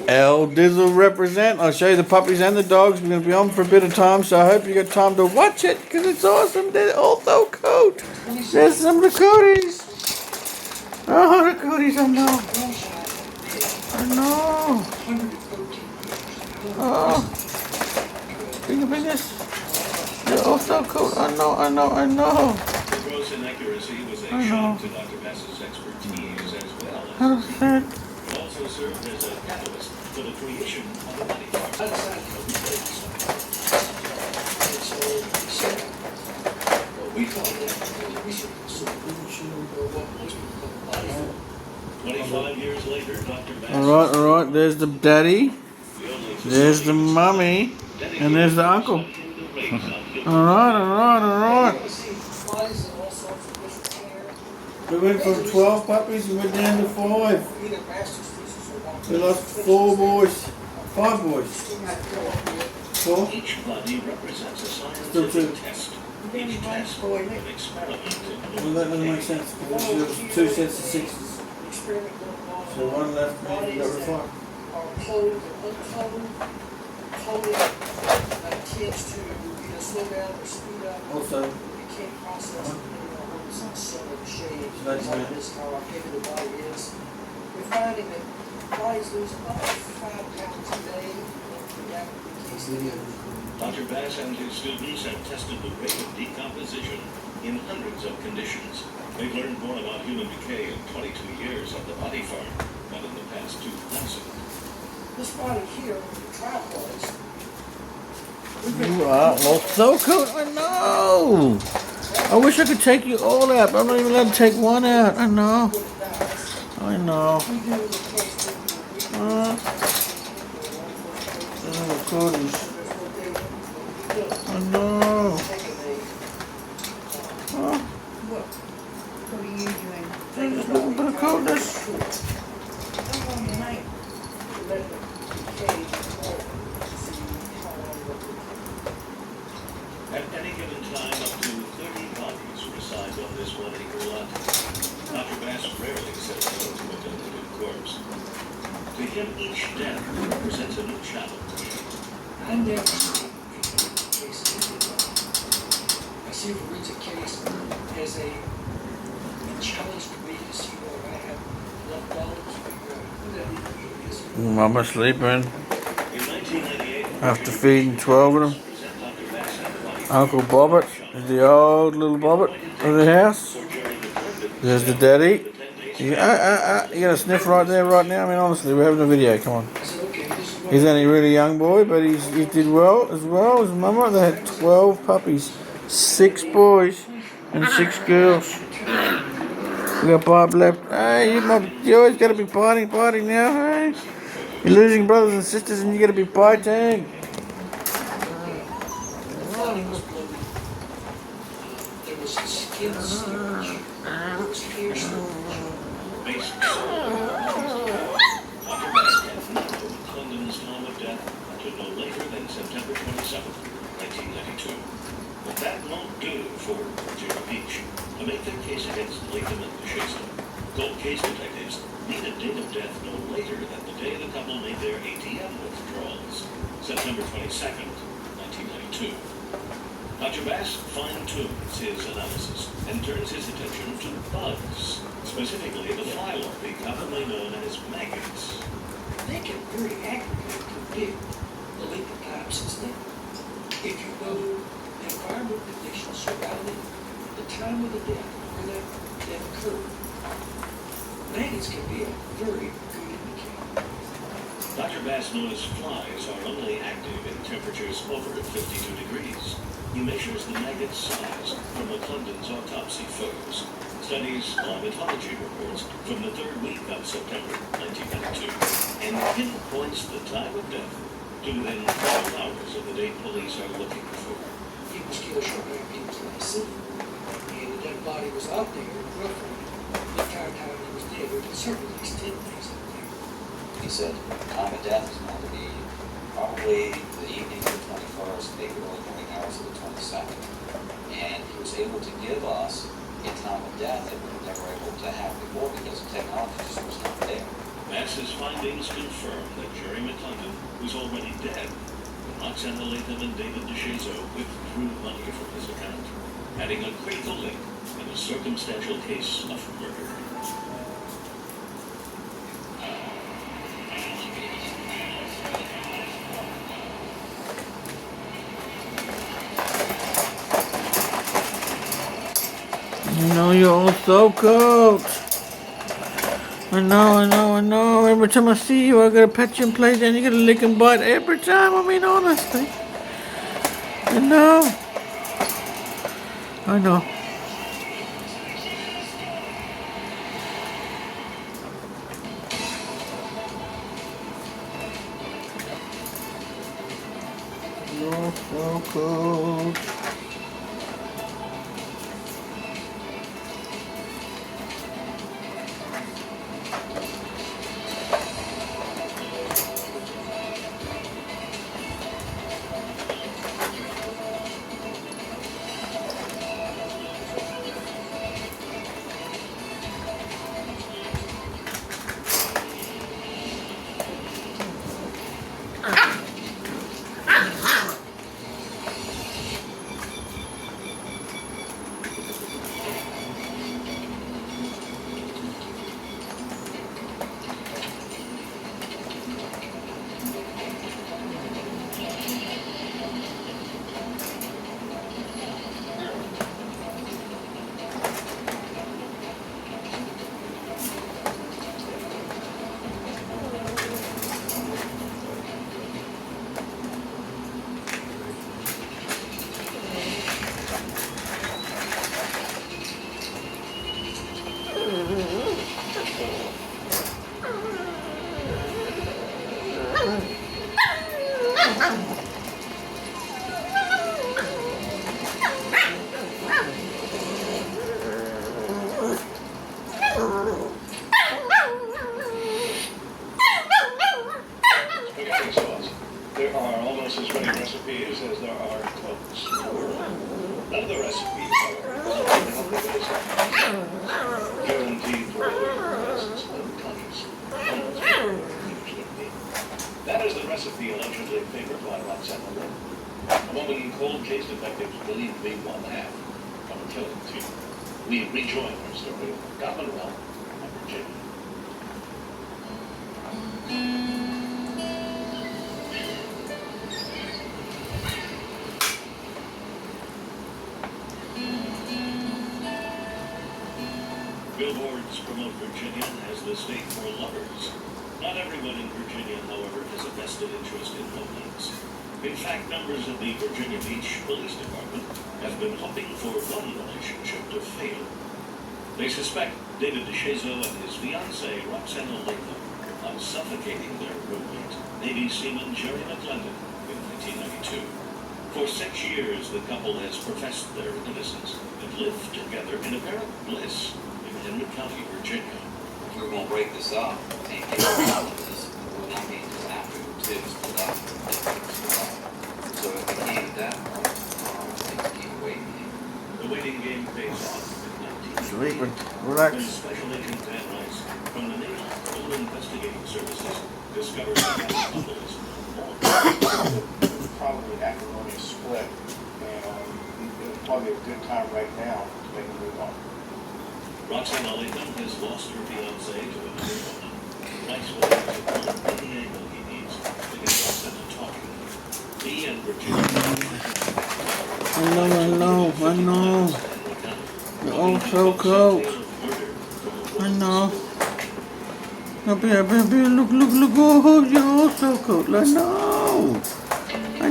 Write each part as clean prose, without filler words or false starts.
LDIZL represent. I'll show you the puppies and the dogs. We're going to be on for a bit of time, so I hope you got time to watch it because it's awesome. They're all so cute. There's some of the cooties. Oh, the cooties, I know. I know. Oh, finger fingers. They're all so cute. I know. I know. The gross inaccuracy was a shock to Dr. Bass's expertise as well. 100%. It also served as a catalyst for the creation of the body part. We call it research. 25 years later, Dr. Bass. All right. There's the daddy. There's the mummy. And there's the uncle. All right. We went from 12 puppies, we went down to 5. We lost 4 boys. 5 boys. 4? Each body represents a Still 2. scientific test. Each test an experiment. Well, that doesn't make sense because there was 2 sets of 6s. So 1 left, and you got rid of 5. Tends to either slow down or speed up. Also, You can't process some of the shade. That's That is how our heavy the body is. We're finding that bodies lose about 5 pounds a day. That case Dr. Bass and his students have tested the rate of decomposition in hundreds of conditions. They've learned more about human decay in 22 years on the body farm than in the past 2,000. this body here, the tripods, you are all so cool. I know. I wish I could take you all out, but I'm not even allowed to take 1 out. I know. I know. Oh, goodies. I know. Oh, What are you doing? there's a little bit of coldness. Come on tonight. At any given time, up to 30 bodies reside on this 1-acre lot. Dr. Bass rarely says no to a donated corpse. To him, each death represents a new challenge. I never see cases. I see if reads a case as a challenge to me to see whether I have enough dollars to Mama sleeping In 1998, after feeding 12 of them. present Dr. Bass and the body Uncle Bobbit is the old little Bobbit of the house. for Jerry McClendon. There's the daddy. You got a sniff right there, right now. I mean, honestly, we're having a video. Come on. I said, okay, this is what He's only a really young boy, but he did well as well as Mama. They had 12 puppies, 6 boys and 6 girls. We got Bob left. Hey, you always got to be biting now. Hey, you're losing brothers and sisters, and you got to be biting. there was skin slippage. There was hair slippage. Based solely on Dr. Bass had not known McClendon's time of death until no later than September 27th, 1992. But that won't do for Jerry Beach. To make their case against Latham and DeShazer, cold case detectives need a date of death no later than the day the couple made their ATM withdrawals, September 22nd, 1992. Dr. Bass fine-tunes his analysis and turns his attention to bugs, specifically the fly larvae commonly known as maggots. They can very accurately predict the length of time since then. If you know the environmental conditions surrounding the time of the death, where that death occurred, maggots can be a very good indicator. Dr. Bass noticed flies are only active in temperatures over 52 degrees. He measures the maggot size from McClendon's autopsy photos, studies climatology reports from the 3rd week of September 1992, and pinpoints the time of death to within 12 hours of the date police are looking for. He was killed shortly after he was last seen, and the dead body was out there roughly the entire time he was dead. There were certainly at least 10 days out there. He said time of death is going to be probably the evening of the 21st, maybe early morning hours of the 22nd. And he was able to give us a time of death that we were never able to have before because the technology just was not there. As his findings confirm that Jerry McClendon was already dead, Roxanne Latham and David DeShazo withdrew money from his account, adding a critical link in a circumstantial case of murder. You know you're all so cold. I know. Every time I see you, I gotta pet you and play, then you gotta lick and bite every time. I mean, honestly. I know. I know. You're so cold. Okay, sauce. There are almost as many recipes as there are cooks in the world. None of the recipes are guaranteed for license and conscious. That is the recipe allegedly favored by Roxanne Latham. A woman cold case detectives believe to be one half of a killing team. We rejoin our story of Commonwealth and Virginia. Billboards promote Virginia as the state for lovers. Not everyone in Virginia, however, has a vested interest in romance. In fact, members of the Virginia Beach Police Department have been hoping for one relationship to fail. They suspect David DeShazo and his fiancée, Roxanne Latham, of suffocating their roommate, Navy seaman Jerry McClendon, in 1992. For 6 years, the couple has professed their innocence and lived together in apparent bliss in Henry County, Virginia. If we were going to break this up and get out of this, we're not being after two split up. So if we came to that point, things keep waiting. The waiting game pays off in 1998. Sleeping. When Relax. Special Agent Dan Rice from the Naval Criminal Investigating Services discovered that the couple is probably acrimonious split, and it's probably a good time right now to make a move on. Roxanne Latham has lost her fiancé to another woman. Rice will use any angle he needs to get Roxanne to talking. He and Virginia. I know. You're all so cold. I know. Now, baby, look. Oh, you're all so cold. I know. I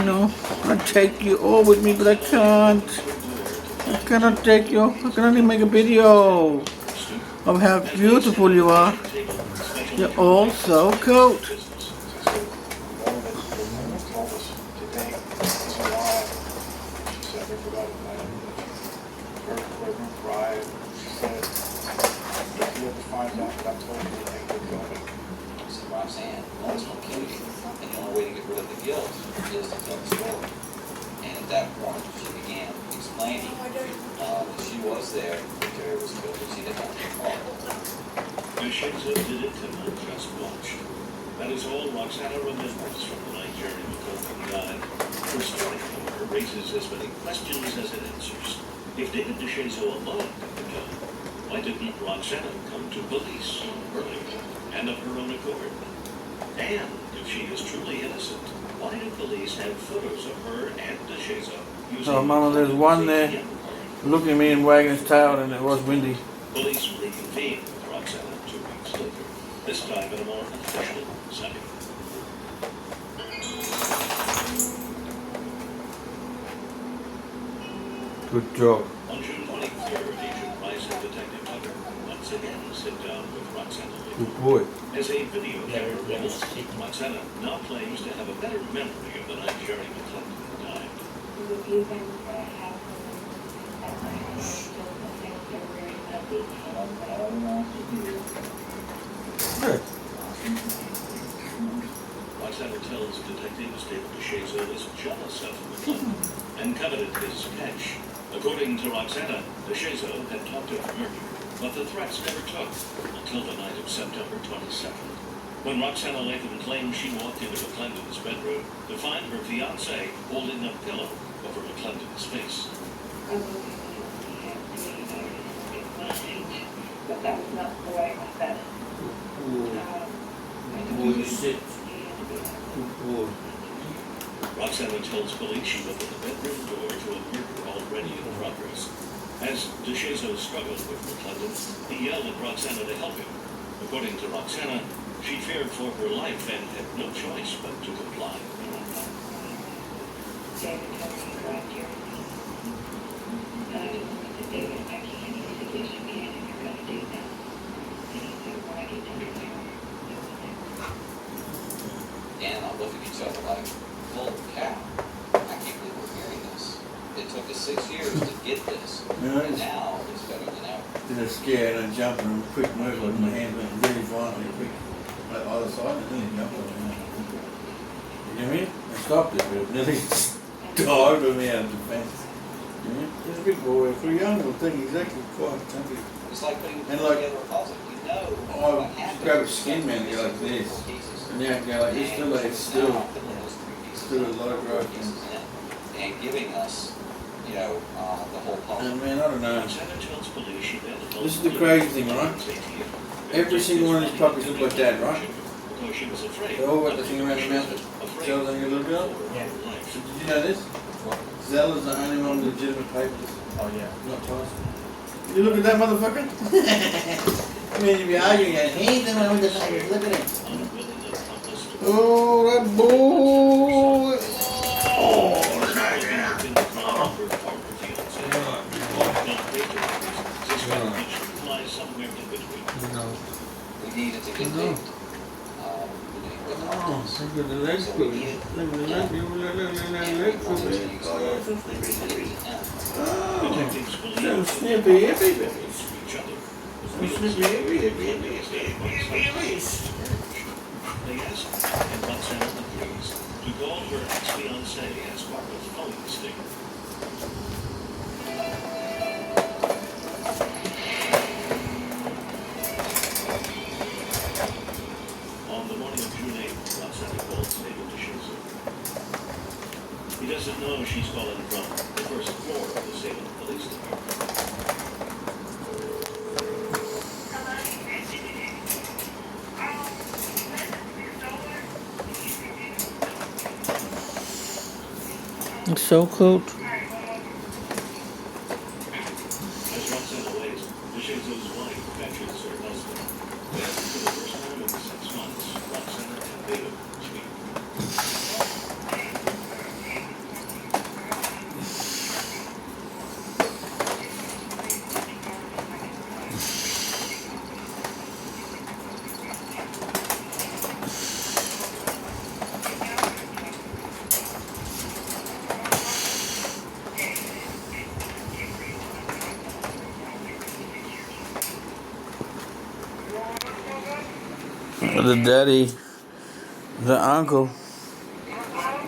know. I'd take you all with me, but I can't. I cannot take you. I can only make a video of how beautiful you are. You're all so cold. Told us today he's alive. She said they forgot about him. Her room cried. She said, if you ever find out that I told you, they would kill me. I said, Roxanne, no one's going to kill you. And the only way to get rid of the guilt is to tell the story. And at that point, she began explaining that she was there Terry was killed, but she didn't have to call. DeShazer did it and not just watched. That is all Roxana remembers from the night Jerry McCullough died. Her story, however, raises as many questions as it answers. If David DeShazer alone did the killing, why didn't Roxana come to police earlier and of her own accord? And if she is truly innocent, why do police have photos of her and DeShazer using... Oh, Mama, there's one there looking at me and wagging his tail, and it was windy. Police reconvened with Roxana 2 weeks later, this time in a more official setting. Good job. On June 23rd, Agent Rice and Detective Tucker once again sit down with Roxana Lee. Good boy. As a video camera witness, Roxana now claims to have a better memory of the night Jerry McClellan died. Good. Roxana tells detectives David DeShazer was jealous of McClellan and coveted his catch. According to Roxana, DeShazer had talked of murder, but the threats never took until the night of September 22nd, when Roxana Latham claimed she walked into McClellan's bedroom to find her fiancé holding a pillow over McClellan's face. But that was not the way I said it. Boy, sit. Good boy. Roxana tells police she opened the bedroom door to a murder already in progress. As DeShazer struggled with McClellan, he yelled at Roxana to help him. According to Roxana, she feared for her life and had no choice but to comply. David told me to drive here. And I just went to David, I can't eat this again if you're going to do that. And he said, when I get to the mirror, Dan and I looked at each other like, holy cow, I can't believe we're hearing this. It took us 6 years to get this, and now it's better than ever. Did a scare and a jump and a quick move, like my hand went really violently quick. Like either side, and then he jumped on me. You know what I mean? I stopped it, but it nearly died with me out of defense. Yeah, he's a big boy. For a young little thing, he's actually quite chunky. It's like putting And like- together a puzzle. You know Oh, what just happened. grab a skin man and go like this. And yeah, go like this, still like, it's still Now, putting those 3 pieces still a in, lot of growth. pieces in, and giving us, you know, the whole puzzle. And man, I don't know. Roxana tells police she then This is the crazy thing, right? Every single one of these puppies look like Dad, right? Because she was afraid. They all got the thing around the mouth that tells them a little girl. Yeah. So did you know this? Zell is the only one with legitimate papers. Oh yeah. Not Tyson. Did you look at that motherfucker? I mean, you'd be arguing at he's the one with the papers. Look at him. Oh, that boy. Oh, We needed to get No. David. With the house. look at the legs. Look at the legs. Look at the legs. Look at the legs. Oh, some snippy hippie babies. Some snippy hippie babies. They asked, and Roxana agrees, to call her ex-fiancé as part of phone sting. On the morning of June 8th, Roxana calls David DeShazer. He doesn't know she's calling from the first floor of the Salem Police Department. It's so cold. As Roxana waits, DeShazer's wife catches her husband. Then, for the first time in 6 months, Roxana and David speak. The daddy, the uncle,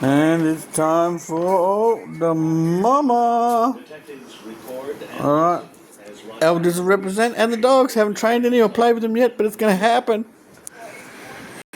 and it's time for the mama. Detectives record and All right, as LDIZL represent, and the dogs haven't trained any or played with them yet, but it's going to happen.